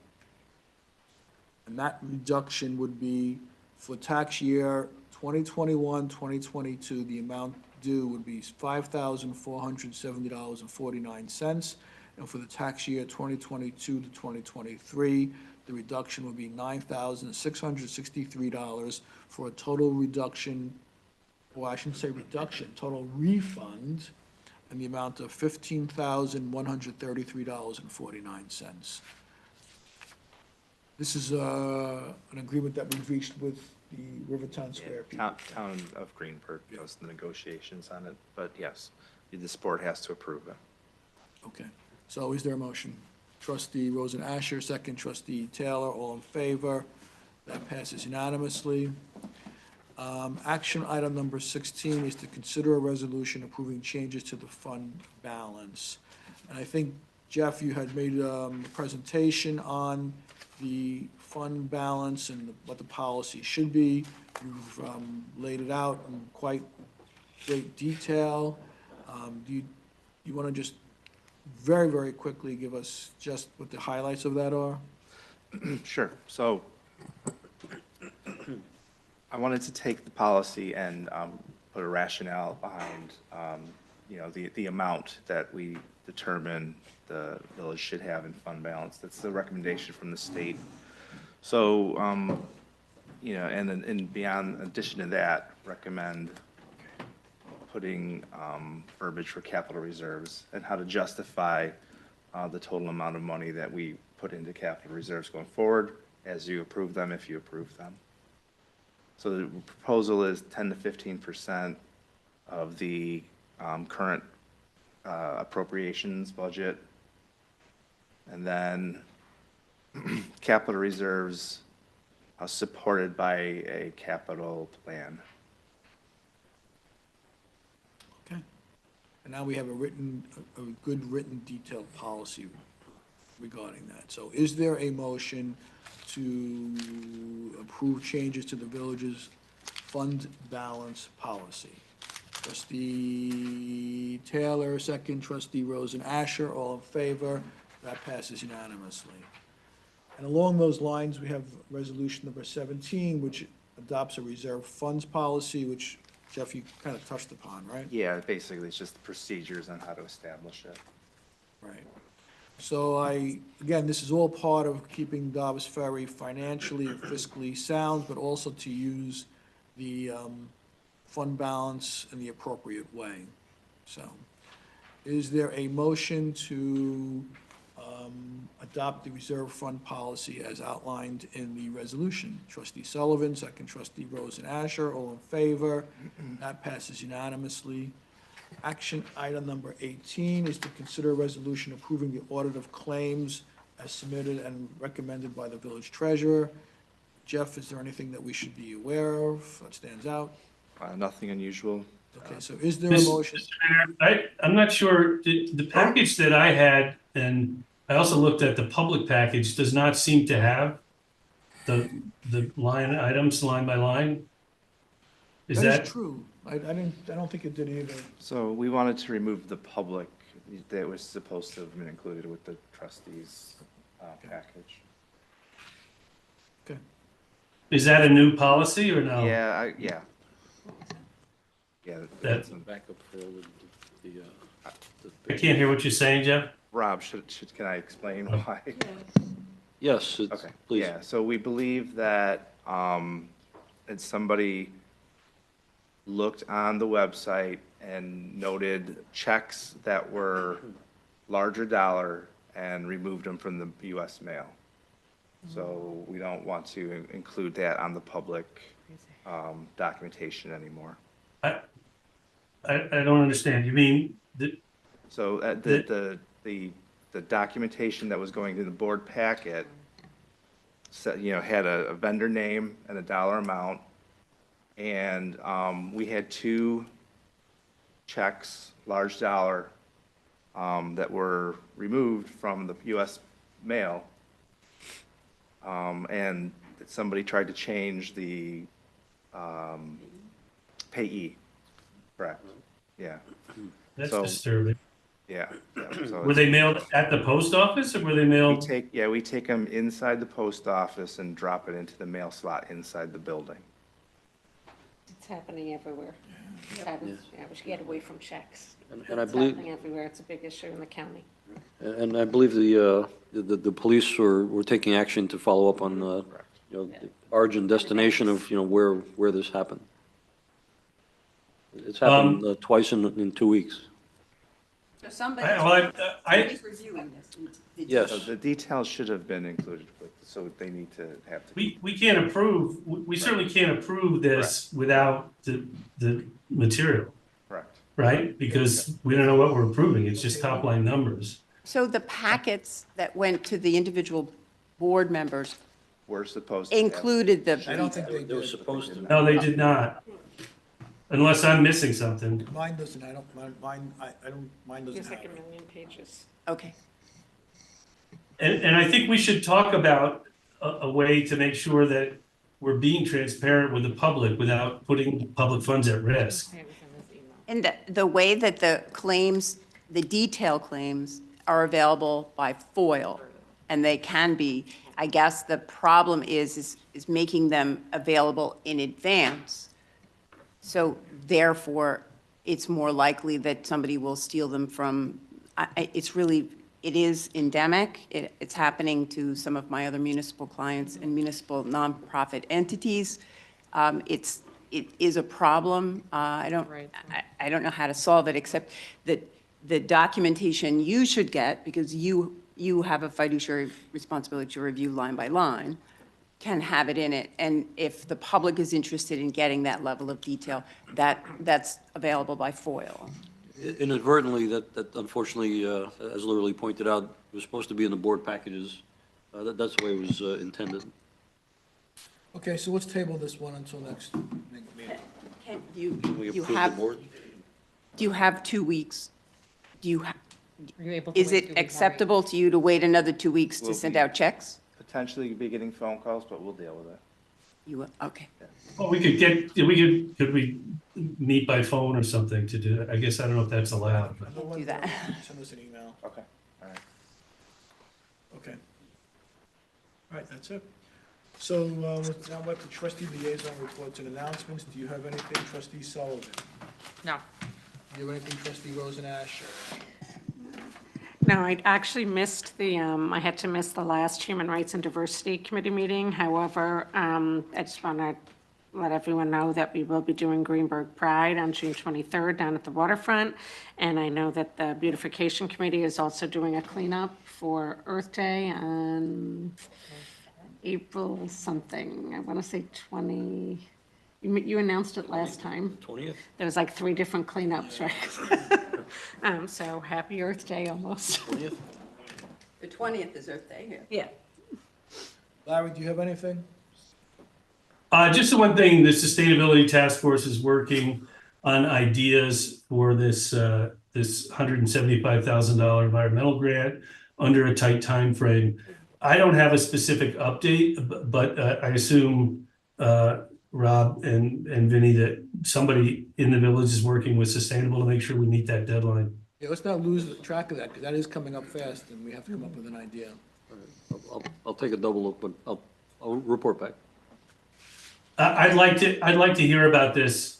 And that reduction would be for tax year 2021, 2022, the amount due would be $5,470.49. And for the tax year 2022 to 2023, the reduction would be $9,663 for a total reduction, well, I shouldn't say reduction, total refund in the amount of $15,133.49. This is an agreement that we've reached with the Rivertown Square people. Town of Greenport does the negotiations on it, but yes, the board has to approve it. Okay, so is there a motion? Trustee Rosen Asher, second trustee Taylor, all in favor. That passes unanimously. Action item number 16 is to consider a resolution approving changes to the fund balance. And I think, Jeff, you had made a presentation on the fund balance and what the policy should be. You've laid it out in quite great detail. Do you want to just very, very quickly give us just what the highlights of that are? Sure. So I wanted to take the policy and put a rationale behind, the amount that we determine the village should have in fund balance. That's the recommendation from the state. So, and beyond, in addition to that, recommend putting verbiage for capital reserves and how to justify the total amount of money that we put into capital reserves going forward as you approve them, if you approve them. So the proposal is 10 to 15% of the current appropriations budget. And then capital reserves are supported by a capital plan. Okay. And now we have a good written detailed policy regarding that. So is there a motion to approve changes to the village's fund balance policy? Trustee Taylor, second. Trustee Rosen Asher, all in favor. That passes unanimously. And along those lines, we have resolution number 17, which adopts a reserve funds policy, which, Jeff, you kind of touched upon, right? Yeah, basically, it's just the procedures on how to establish it. Right. So again, this is all part of keeping Dobbs Ferry financially and fiscally sound, but also to use the fund balance in the appropriate way. So is there a motion to adopt the reserve fund policy as outlined in the resolution? Trustee Sullivan, second trustee Rosen Asher, all in favor. That passes unanimously. Action item number 18 is to consider a resolution approving the audit of claims as submitted and recommended by the village treasurer. Jeff, is there anything that we should be aware of that stands out? Nothing unusual. Okay, so is there a motion? Mr. Mayor, I'm not sure, the package that I had, and I also looked at the public package, does not seem to have the line items, line by line. Is That that? is true. I don't think it did either. So we wanted to remove the public, that was supposed to have been included with the trustees package. Okay. Is that a new policy or no? Yeah, yeah. Yeah, That- Backup for the, I can't hear what you're saying, Jeff. Rob, can I explain why? yes, it's, Okay, please. yeah, so we believe that, and somebody looked on the website and noted checks that were larger dollar and removed them from the US mail. So we don't want to include that on the public, documentation anymore. I don't understand. You mean, So, the documentation that was going to the board packet said, had a vendor name and a dollar amount. And, we had 2 checks, large dollar, that were removed from the US mail. And somebody tried to change the, payee, correct? Yeah, that's So- disturbing. yeah. So Were they mailed at the post office or were they mailed? we take them inside the post office and drop it into the mail slot inside the building. It's happening everywhere. It's happening, yeah, we should get away from checks. And I It's believe, happening everywhere. It's a big issue in the county. and I believe the police were taking action to follow up on, the origin, destination of, where this happened. It's happened twice in 2 weeks. So somebody, I, somebody's reviewing this. Did you- Yes. So the details should have been included, so they need to have to. we can't approve, we certainly can't approve this without the material, Correct. right? Because we don't know what we're approving. It's just top line numbers. So the packets that went to the individual board members We're supposed to have. included I the, don't think they They were did. supposed to. No, they did not. Unless I'm missing something. Mine doesn't, I don't, mine, I don't, mine doesn't There's have like a it. million pages. okay. And I think we should talk about a way to make sure that we're being transparent with the public without putting public funds at risk. I have it in this email. And the way that the claims, the detail claims are available by FOIL, and they can be, I guess the problem is making them available in advance. So therefore, it's more likely that somebody will steal them from, it is endemic. It's happening to some of my other municipal clients and municipal nonprofit entities. It is a problem. I don't know how to solve it, except that the documentation you should get, because you have a fiduciary responsibility to review line by line, can have it in it. And if the public is interested in getting that level of detail, that's available by FOIL. Inadvertently, that unfortunately, as Literally pointed out, was supposed to be in the board packages. That's the way it was intended. Okay, so let's table this one until next meeting. Can Can we you approve the have, board? do you have 2 weeks? Is Are you able to wait 2 it weeks? acceptable to you to wait another 2 weeks to Will send be. out checks? Potentially be getting phone calls, but we'll deal with it. You will, okay. Well, could we meet by phone or something to do it? I guess I don't know if that's allowed. but- Do that. Send us an email. Okay, all right. Okay. All right, that's it. So, let's now let the trustee liaison reports and announcements. Do you have anything, trustee Sullivan? No. Do you have anything, trustee Rosenash? No, I actually missed I had to miss the last Human Rights and Diversity Committee meeting. However, I just want to let everyone know that we will be doing Greenberg Pride on June 23rd down at the waterfront. And I know that the Beautification Committee is also doing a cleanup for Earth Day on April something. I want to say 20, you announced it last time. 20th? There was like 3 different cleanups, right? So happy Earth Day almost. 20th? The 20th is Earth Day here. Yeah. Larry, do you have anything? Just the one thing, the Sustainability Task Force is working on ideas for this $175,000 environmental grant under a tight time frame. I don't have a specific update, but I assume Rob and Vinny that somebody in the village is working with Sustainable to make sure we meet that deadline. Yeah, let's not lose track of that, because that is coming up fast, and we have to come up with an idea. I'll take a double look, but I'll report back. I'd like to hear about this,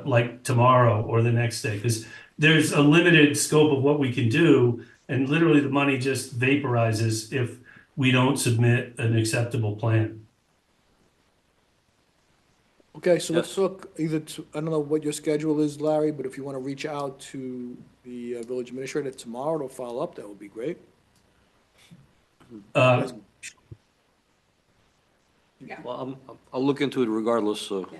like tomorrow or the next day, because there's a limited scope of what we can do, and literally the money just vaporizes if we don't submit an acceptable plan. Okay, so let's Yes. talk either, I don't know what your schedule is, Larry, but if you want to reach out to the village administrator tomorrow to follow up, that would be great. Uh, Well, I'll look into it regardless, so. Yeah.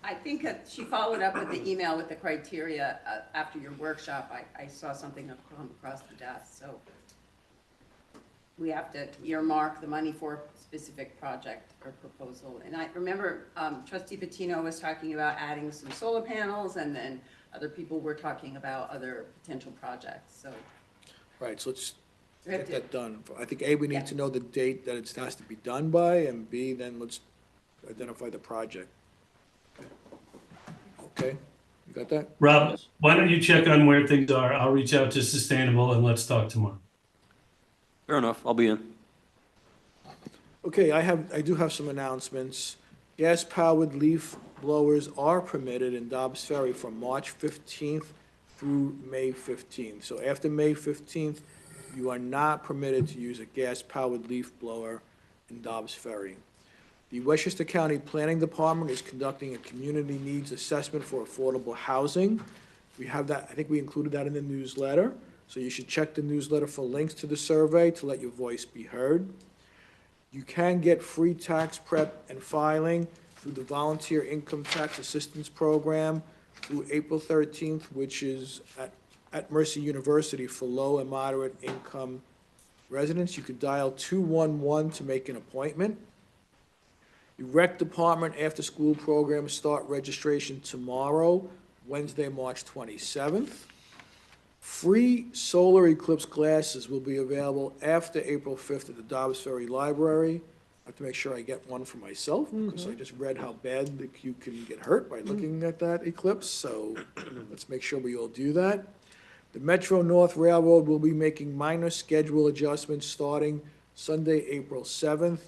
I think that she followed up with the email with the criteria after your workshop. I saw something come across the desk, so we have to earmark the money for a specific project or proposal. And I remember trustee Patino was talking about adding some solar panels, and then other people were talking about other potential projects, so. Right, so let's we have get to- that done. I think, A, we Yeah. need to know the date that it has to be done by, and B, then let's identify the project. Okay, you got that? Rob, why don't you check on where things are? I'll reach out to Sustainable and let's talk tomorrow. Fair enough, I'll be in. Okay, I do have some announcements. Gas-powered leaf blowers are permitted in Dobbs Ferry from March 15th through May 15th. So after May 15th, you are not permitted to use a gas-powered leaf blower in Dobbs Ferry. The Westchester County Planning Department is conducting a community needs assessment for affordable housing. We have that, I think we included that in the newsletter, so you should check the newsletter for links to the survey to let your voice be heard. You can get free tax prep and filing through the Volunteer Income Tax Assistance Program through April 13th, which is at Mercy University for low and moderate income residents. You could dial 211 to make an appointment. The Rec Department after-school programs start registration tomorrow, Wednesday, March 27th. Free solar eclipse glasses will be available after April 5th at the Dobbs Ferry Library. I have to make sure I get one for myself, because I just read how bad you can get hurt by looking at that eclipse, so let's make sure we all do that. The Metro North Railroad will be making minor schedule adjustments starting Sunday, April 7th.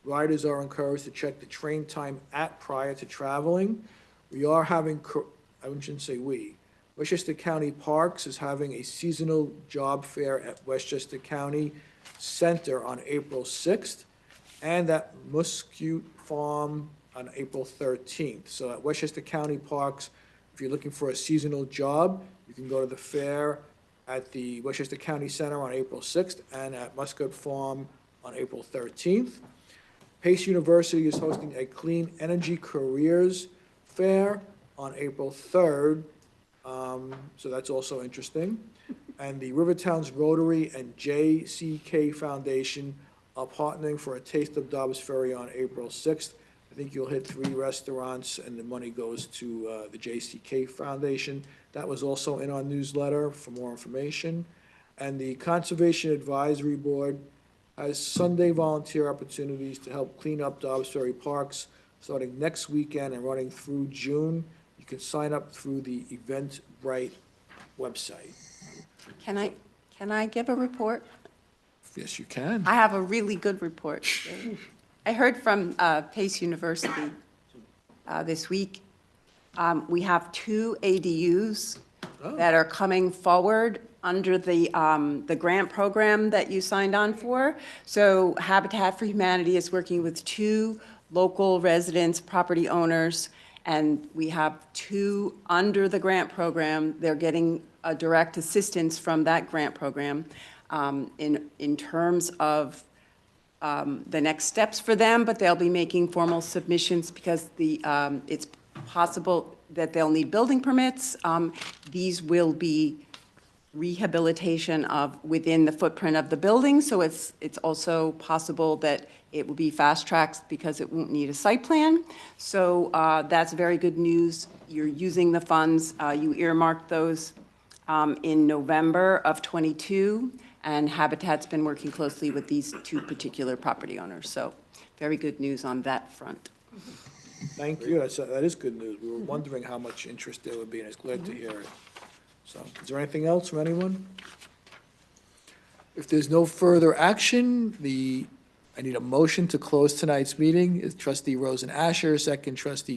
Riders are encouraged to check the train time prior to traveling. We are having, I shouldn't say we, Westchester County Parks is having a seasonal job fair at Westchester County Center on April 6th, and at Muscute Farm on April 13th. So at Westchester County Parks, if you're looking for a seasonal job, you can go to the fair at the Westchester County Center on April 6th and at Muscute Farm on April 13th. Pace University is hosting a Clean Energy Careers Fair on April 3rd, so that's also interesting. And the Rivertowns Rotary and JCK Foundation are partnering for a Taste of Dobbs Ferry on April 6th. I think you'll hit 3 restaurants, and the money goes to the JCK Foundation. That was also in our newsletter for more information. And the Conservation Advisory Board has Sunday volunteer opportunities to help clean up Dobbs Ferry parks starting next weekend and running through June. You can sign up through the Eventbrite website. Can I give a report? Yes, you can. I have a really good report. I heard from Pace University this week. We have 2 ADUs that are coming forward under the grant program that you signed on for. So Habitat for Humanity is working with 2 local residents, property owners, and we have 2 under the grant program. They're getting a direct assistance from that grant program in terms of the next steps for them, but they'll be making formal submissions because it's possible that they'll need building permits. These will be rehabilitation of within the footprint of the building, so it's also possible that it will be fast-tracked because it won't need a site plan. So that's very good news. You're using the funds. You earmarked those in November of '22, and Habitat's been working closely with these 2 particular property owners. So very good news on that front. Thank you. That is good news. We were wondering how much interest there would be, and it's glad to hear it. So, is there anything else from anyone? If there's no further action, I need a motion to close tonight's meeting. Is Trustee Rosen Asher, second trustee